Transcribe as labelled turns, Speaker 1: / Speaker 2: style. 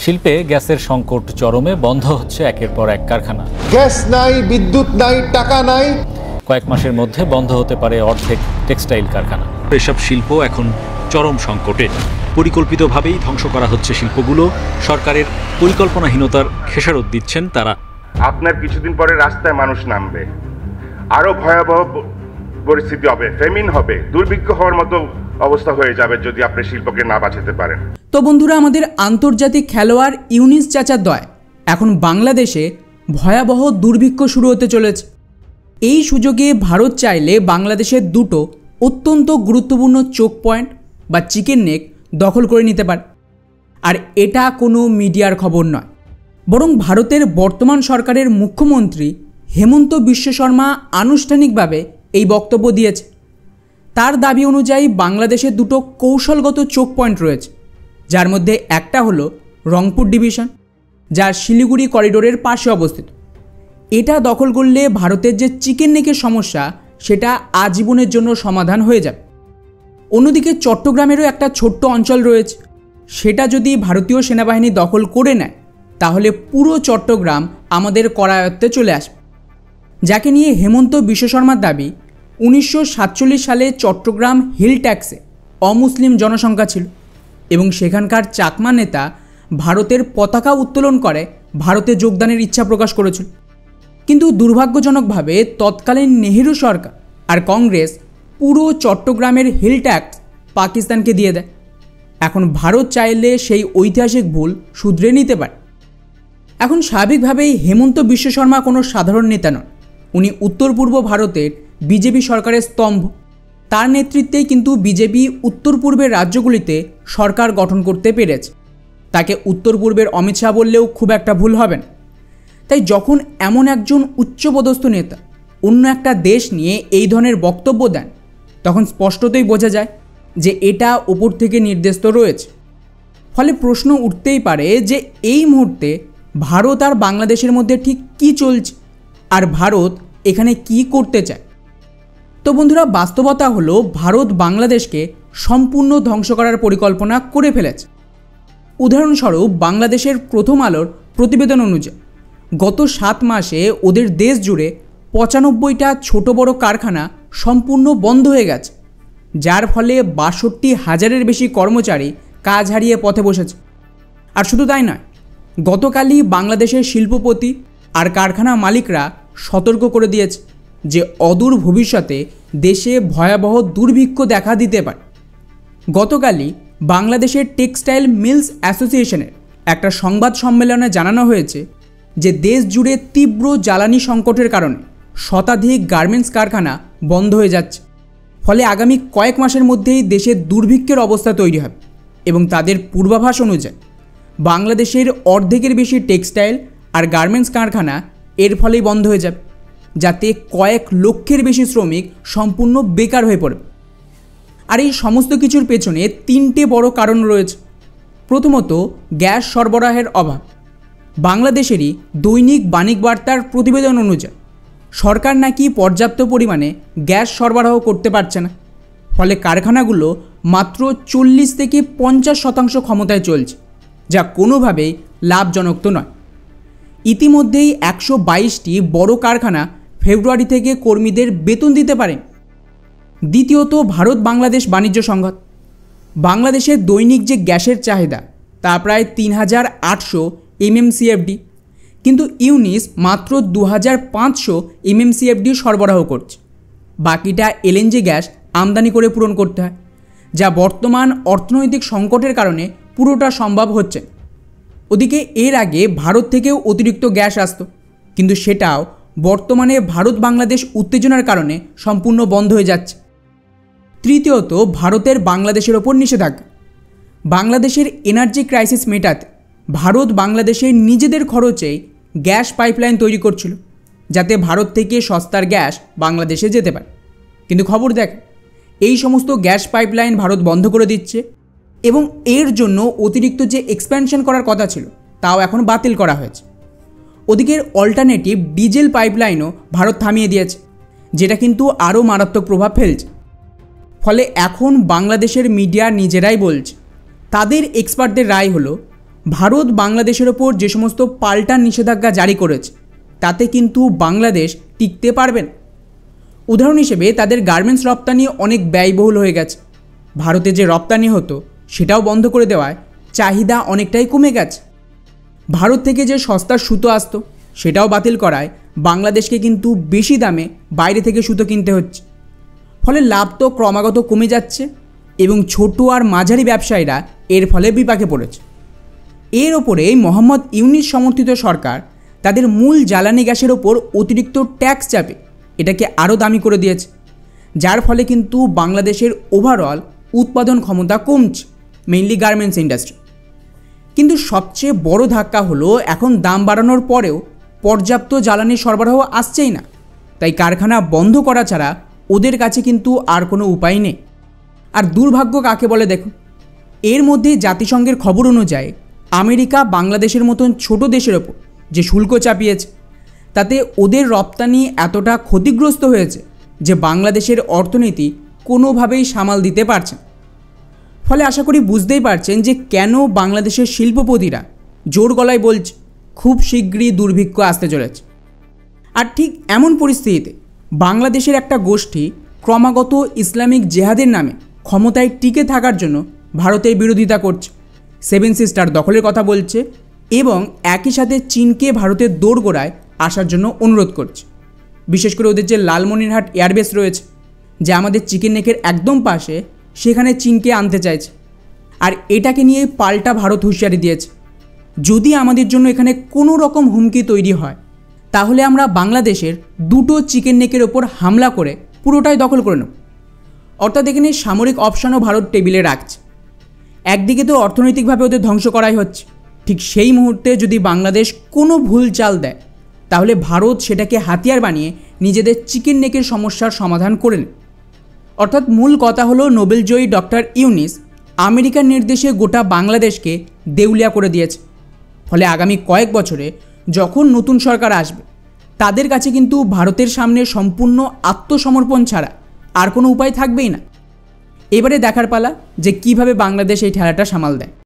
Speaker 1: শিল্পে গ্যাসের সংকট চরমে, বন্ধ হচ্ছে একের পর এক কারখানা।
Speaker 2: গ্যাস নাই, বিদ্যুৎ নাই, টাকা নাই।
Speaker 1: কয়েক মাসের মধ্যে বন্ধ হতে পারে অর্ধেক টেক্সটাইল কারখানা। এসব শিল্প এখন চরম সংকটে। পরিকল্পিতভাবেই ধ্বংস করা হচ্ছে শিল্পগুলো। সরকারের পরিকল্পনাহীনতার খেসারত দিচ্ছেন তারা।
Speaker 3: আপনার কিছুদিন পরে রাস্তায় মানুষ নামবে, আরো ভয়াবহ পরিস্থিতি হবে, ফেমিন হবে, দুর্ভিক্ষ হওয়ার মতো অবস্থা হয়ে যাবে যদি আপনি শিল্পকে না বাঁচাতে পারেন।
Speaker 4: তো বন্ধুরা, আমাদের আন্তর্জাতিক খেলোয়াড় ইউনিস চাচার দয় এখন বাংলাদেশে ভয়াবহ দুর্ভিক্ষ শুরু হতে চলেছে। এই সুযোগে ভারত চাইলে বাংলাদেশের দুটো অত্যন্ত গুরুত্বপূর্ণ চোক পয়েন্ট বা চিকেন নেক দখল করে নিতে পারে। আর এটা কোনো মিডিয়ার খবর নয়, বরং ভারতের বর্তমান সরকারের মুখ্যমন্ত্রী হেমন্ত বিশ্ব শর্মা আনুষ্ঠানিকভাবে এই বক্তব্য দিয়েছে। তার দাবি অনুযায়ী বাংলাদেশের দুটো কৌশলগত চোক পয়েন্ট রয়েছে, যার মধ্যে একটা হলো রংপুর ডিভিশন, যা শিলিগুড়ি করিডোরের পাশে অবস্থিত। এটা দখল করলে ভারতের যে চিকেন নেকের সমস্যা সেটা আজীবনের জন্য সমাধান হয়ে যাবে। অন্যদিকে চট্টগ্রামেরও একটা ছোট্ট অঞ্চল রয়েছে, সেটা যদি ভারতীয় সেনাবাহিনী দখল করে নেয় তাহলে পুরো চট্টগ্রাম আমাদের করায়ত্তে চলে আসবে। যাকে নিয়ে হেমন্ত বিশ্ব শর্মার দাবি, 1947 সালে চট্টগ্রাম হিল ট্যাক্সে অমুসলিম জনসংখ্যা ছিল এবং সেখানকার চাকমা নেতা ভারতের পতাকা উত্তোলন করে ভারতে যোগদানের ইচ্ছা প্রকাশ করেছিল। কিন্তু দুর্ভাগ্যজনকভাবে তৎকালীন নেহেরু সরকার আর কংগ্রেস পুরো চট্টগ্রামের হিল ট্যাক্স পাকিস্তানকে দিয়ে দেয়। এখন ভারত চাইলে সেই ঐতিহাসিক ভুল শুধরে নিতে পারে। এখন স্বাভাবিকভাবেই হেমন্ত বিশ্ব শর্মা কোনো সাধারণ নেতা নন, উনি উত্তর পূর্ব ভারতের বিজেপি সরকারের স্তম্ভ। তার নেতৃত্বেই কিন্তু বিজেপি উত্তর পূর্বের রাজ্যগুলিতে সরকার গঠন করতে পেরেছে। তাকে উত্তর পূর্বের অমিত শাহ বললেও খুব একটা ভুল হবে না। তাই যখন এমন একজন উচ্চপদস্থ নেতা অন্য একটা দেশ নিয়ে এই ধরনের বক্তব্য দেন, তখন স্পষ্টতই বোঝা যায় যে এটা ওপর থেকে নির্দেশ তো রয়েছে। ফলে প্রশ্ন উঠতেই পারে যে এই মুহূর্তে ভারত আর বাংলাদেশের মধ্যে ঠিক কী চলছে, আর ভারত এখানে কি করতে চায়। তো বন্ধুরা, বাস্তবতা হলো ভারত বাংলাদেশকে সম্পূর্ণ ধ্বংস করার পরিকল্পনা করে ফেলেছে। উদাহরণস্বরূপ, বাংলাদেশের প্রথম আলোর প্রতিবেদন অনুযায়ী গত 7 মাসে ওদের দেশ জুড়ে 95টা ছোট বড় কারখানা সম্পূর্ণ বন্ধ হয়ে গেছে, যার ফলে 62,000-এর বেশি কর্মচারী কাজ হারিয়ে পথে বসেছে। আর শুধু তাই নয়, গতকালই বাংলাদেশের শিল্পপতি আর কারখানা মালিকরা সতর্ক করে দিয়েছে যে অদূর ভবিষ্যতে দেশে ভয়াবহ দুর্ভিক্ষ দেখা দিতে পারে। গতকালই বাংলাদেশের টেক্সটাইল মিলস অ্যাসোসিয়েশনের একটা সংবাদ সম্মেলনে জানানো হয়েছে যে দেশ জুড়ে তীব্র জ্বালানি সংকটের কারণে শতাধিক গার্মেন্টস কারখানা বন্ধ হয়ে যাচ্ছে। ফলে আগামী কয়েক মাসের মধ্যেই দেশের দুর্ভিক্ষের অবস্থা তৈরি হবে এবং তাদের পূর্বাভাস অনুযায়ী বাংলাদেশের অর্ধেকের বেশি টেক্সটাইল আর গার্মেন্টস কারখানা এর ফলেই বন্ধ হয়ে যাবে, যাতে কয়েক লক্ষের বেশি শ্রমিক সম্পূর্ণ বেকার হয়ে পড়বে। আর এই সমস্ত কিছুর পেছনে 3টে বড় কারণ রয়েছে। প্রথমত, গ্যাস সরবরাহের অভাব। বাংলাদেশেরই দৈনিক বাণিক বার্তার প্রতিবেদন অনুযায়ী সরকার নাকি পর্যাপ্ত পরিমাণে গ্যাস সরবরাহ করতে পারছে না। ফলে কারখানাগুলো মাত্র 40 থেকে 50% ক্ষমতায় চলছে, যা কোনোভাবেই লাভজনক তো নয়। ইতিমধ্যেই 122টি বড় কারখানা ফেব্রুয়ারি থেকে কর্মীদের বেতন দিতে পারে। দ্বিতীয়ত, ভারত বাংলাদেশ বাণিজ্য সংঘাত। বাংলাদেশের দৈনিক যে গ্যাসের চাহিদা তা প্রায় 3,800 MMCFD, কিন্তু ইউনিস মাত্র 2,500 MMCFD সরবরাহ করছে। বাকিটা LNG গ্যাস আমদানি করে পূরণ করতে হয়, যা বর্তমান অর্থনৈতিক সংকটের কারণে পুরোটা সম্ভব হচ্ছে। ওদিকে এর আগে ভারত থেকেও অতিরিক্ত গ্যাস আসতো, কিন্তু সেটাও বর্তমানে ভারত বাংলাদেশ উত্তেজনার কারণে সম্পূর্ণ বন্ধ হয়ে যাচ্ছে। তৃতীয়ত, ভারতের বাংলাদেশের ওপর নিষেধাজ্ঞা। বাংলাদেশের এনার্জি ক্রাইসিস মেটাতে ভারত বাংলাদেশের নিজেদের খরচেই গ্যাস পাইপলাইন তৈরি করছিল, যাতে ভারত থেকে সস্তার গ্যাস বাংলাদেশে যেতে পারে। কিন্তু খবর দেখ, এই সমস্ত গ্যাস পাইপলাইন ভারত বন্ধ করে দিচ্ছে এবং এর জন্য অতিরিক্ত যে এক্সপ্যানশন করার কথা ছিল তাও এখন বাতিল করা হয়েছে। ওদিকের অল্টারনেটিভ ডিজেল পাইপলাইনও ভারত থামিয়ে দিয়েছে, যেটা কিন্তু আরও মারাত্মক প্রভাব ফেলছে। ফলে এখন বাংলাদেশের মিডিয়া নিজেরাই বলছে, তাদের এক্সপার্টদের রায় হলো ভারত বাংলাদেশের ওপর যে সমস্ত পাল্টা নিষেধাজ্ঞা জারি করেছে তাতে কিন্তু বাংলাদেশ টিকতে পারবে না। উদাহরণ হিসেবে তাদের গার্মেন্টস রপ্তানি অনেক ব্যয়বহুল হয়ে গেছে। ভারতে যে রপ্তানি হতো সেটাও বন্ধ করে দেওয়ায় চাহিদা অনেকটাই কমে গেছে। ভারত থেকে যে সস্তা সুতো আসতো সেটাও বাতিল করায় বাংলাদেশকে কিন্তু বেশি দামে বাইরে থেকে সুতো কিনতে হচ্ছে। ফলে লাভ তো ক্রমাগত কমে যাচ্ছে এবং ছোট আর মাঝারি ব্যবসায়ীরা এর ফলে বিপাকে পড়েছে। এর ওপরে মোহাম্মদ ইউনূস সমর্থিত সরকার তাদের মূল জ্বালানি গ্যাসের ওপর অতিরিক্ত ট্যাক্স চাপে এটাকে আরও দামি করে দিয়েছে, যার ফলে কিন্তু বাংলাদেশের ওভারঅল উৎপাদন ক্ষমতা কমছে, মেইনলি গার্মেন্টস ইন্ডাস্ট্রি। কিন্তু সবচেয়ে বড় ধাক্কা হলো এখন দাম বাড়ানোর পরেও পর্যাপ্ত জ্বালানি সরবরাহ আসছেই না, তাই কারখানা বন্ধ করা ছাড়া ওদের কাছে কিন্তু আর কোনো উপায় নেই। আর দুর্ভাগ্য কাকে বলে দেখুন, এর মধ্যে জাতিসংঘের খবর অনুযায়ী আমেরিকা বাংলাদেশের মতন ছোট দেশের ওপর যে শুল্ক চাপিয়েছে তাতে ওদের রপ্তানি এতটা ক্ষতিগ্রস্ত হয়েছে যে বাংলাদেশের অর্থনীতি কোনোভাবেই সামাল দিতে পারছে না। ফলে আশা করি বুঝতেই পারছেন যে কেন বাংলাদেশের শিল্পপতিরা জোর গলায় বলছে খুব শীঘ্রই দুর্ভিক্ষ আসতে চলেছে। আর ঠিক এমন পরিস্থিতিতে বাংলাদেশের একটা গোষ্ঠী ক্রমাগত ইসলামিক জেহাদের নামে ক্ষমতায় টিকে থাকার জন্য ভারতের বিরোধিতা করছে, সেভেন সিস্টার দখলের কথা বলছে এবং একই সাথে চীনকে ভারতের দোরগোড়ায় আসার জন্য অনুরোধ করছে। বিশেষ করে ওদের যে লালমনিরহাট এয়ারবেস রয়েছে, যা আমাদের চিকেন নেকের একদম পাশে, সেখানে চীনকে আনতে চাইছে। আর এটাকে নিয়ে পাল্টা ভারত হুঁশিয়ারি দিয়েছে, যদি আমাদের জন্য এখানে কোনো রকম হুমকি তৈরি হয় তাহলে আমরা বাংলাদেশের 2টো চিকেন নেকের ওপর হামলা করে পুরোটাই দখল করে নেব। অর্থাৎ এখানে সামরিক অপশানও ভারত টেবিলে রাখছে। একদিকে তো অর্থনৈতিকভাবে ওদের ধ্বংস করাই হচ্ছে, ঠিক সেই মুহূর্তে যদি বাংলাদেশ কোনো ভুল চাল দেয় তাহলে ভারত সেটাকে হাতিয়ার বানিয়ে নিজেদের চিকেন নেকের সমস্যার সমাধান করে নেয়। অর্থাৎ মূল কথা হলো নোবেলজয়ী ডক্টর ইউনূস আমেরিকার নির্দেশে গোটা বাংলাদেশকে দেউলিয়া করে দিয়েছে। ফলে আগামী কয়েক বছরে যখন নতুন সরকার আসবে তাদের কাছে কিন্তু ভারতের সামনে সম্পূর্ণ আত্মসমর্পণ ছাড়া আর কোনো উপায় থাকবেই না। এবারে দেখার পালা যে কিভাবে বাংলাদেশ এই ঠেলাটা সামাল দেয়।